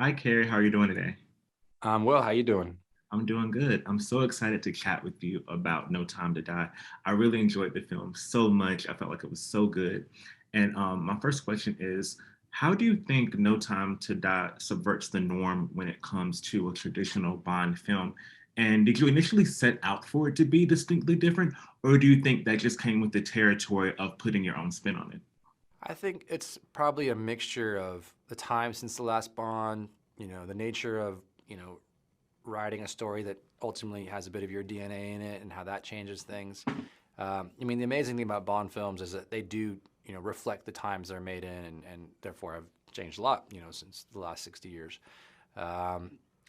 Hi, Carrie. How are you doing today? Well, how you doing? I'm doing good. I'm so excited to chat with you about No Time to Die. I really enjoyed the film so much. I felt like it was so good. And my first question is, how do you think No Time to Die subverts the norm when it comes to a traditional Bond film? And did you initially set out for it to be distinctly different, or do you think that just came with the territory of putting your own spin on it? I think it's probably a mixture of the time since the last Bond, the nature of, writing a story that ultimately has a bit of your DNA in it and how that changes things. The amazing thing about Bond films is that they do, reflect the times they're made in and therefore have changed a lot, since the last 60 years. I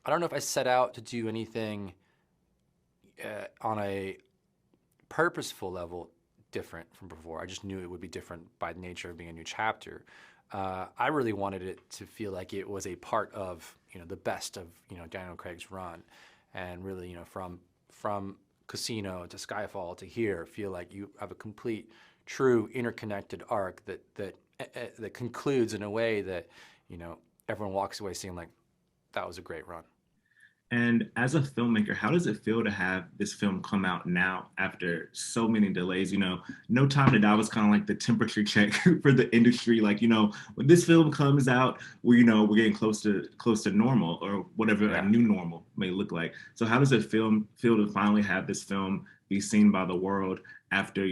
don't know if I set out to do anything on a purposeful level different from before. I just knew it would be different by the nature of being a new chapter. I really wanted it to feel like it was a part of the best of Daniel Craig's run, and really from Casino to Skyfall to here, feel like you have a complete, true, interconnected arc that concludes in a way that everyone walks away seeing like that was a great run. And as a filmmaker, how does it feel to have this film come out now after so many delays? No Time to Die was kind of like the temperature check for the industry. Like, when this film comes out, we're getting close to normal or whatever a Yeah. new normal may look like. So how does it feel to finally have this film be seen by the world after,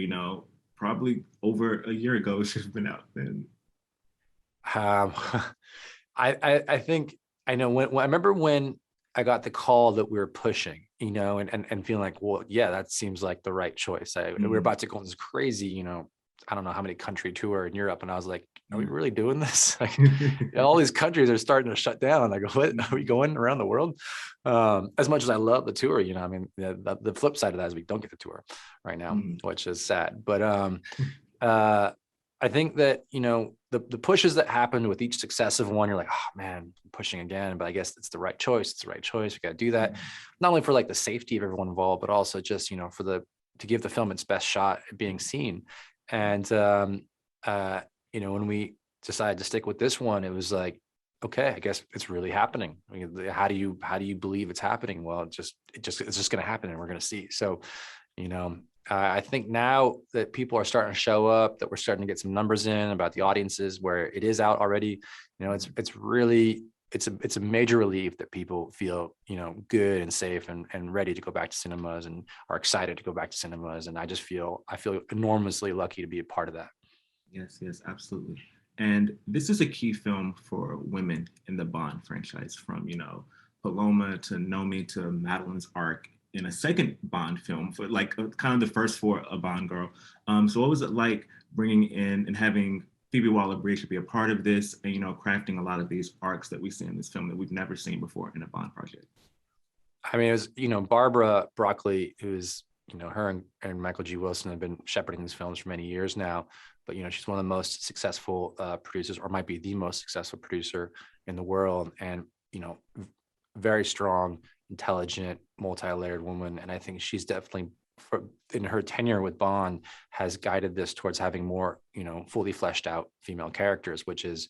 probably over a year ago it should have been out then? Um, I think I know when I remember when I got the call that we were pushing, and feeling like, well, yeah, that seems like the right choice. We were Mm, about to go on this crazy, I don't know how many country tour in Europe, and I was like, are we yeah. really doing this? Like, all these countries are starting to shut down. I go, what? Are we going around the world? As much as I love the tour, the flip side of that is we don't get the tour right now, Mm, which is sad. But uh, I think that the pushes that happened with each successive one, you're like, oh man, pushing again. But I guess it's the right choice. It's the right choice. We got to do that, mm, not only for like the safety of everyone involved, but also just for the to give the film its best shot at being seen. And uh, when we decided to stick with this one, it was like, okay, I guess it's really happening. I mean, how do you believe it's happening? Well, it's just going to happen, and we're going to see. So you know, I think now that people are starting to show up, that we're starting to get some numbers in about the audiences where it is out already. It's really it's a major relief that people feel good and safe and ready to go back to cinemas and are excited to go back to cinemas. And I feel enormously lucky to be a part of that. Yes, yes, absolutely. And this is a key film for women in the Bond franchise, from, Paloma to Nomi to Madeline's arc in a second Bond film for like kind of the first for a Bond girl. So what was it like bringing in and having Phoebe Waller-Bridge to be a part of this and, crafting a lot of these arcs that we see in this film that we've never seen before in a Bond project? I mean, it was, Barbara Broccoli, who's, her and Michael G. Wilson have been shepherding these films for many years now. But, she's one of the most successful producers, or might be the most successful producer in the world. And, very strong, intelligent, multi-layered woman. And I think she's definitely, in her tenure with Bond, has guided this towards having more, fully fleshed out female characters, which is,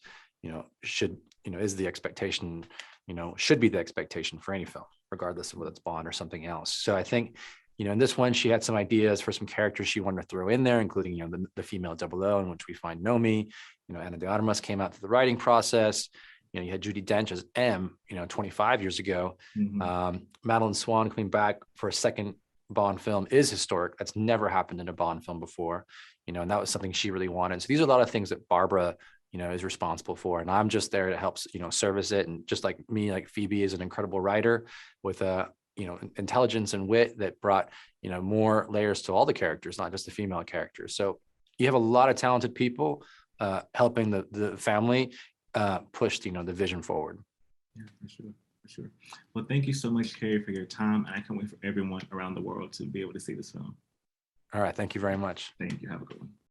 should, is the expectation, should be the expectation for any film, regardless of whether it's Bond or something else. So I think, in this one, she had some ideas for some characters she wanted to throw in there, including, the female double O, in which we find Nomi. Anna de Armas came out through the writing process. You had Judi Dench as M, 25 years ago. Mm-hmm. Madeline Swan coming back for a second Bond film is historic. That's never happened in a Bond film before, and that was something she really wanted. So these are a lot of things that Barbara, is responsible for. And I'm just there to help, service it. And just like me, like Phoebe is an incredible writer with a, intelligence and wit that brought, more layers to all the characters, not just the female characters. So you have a lot of talented people helping the family push, the vision forward. Yeah, for sure, for sure. Well, thank you so much, Carrie, for your time. And I can't wait for everyone around the world to be able to see this film. All right. Thank you very much. Thank you. Have a good one.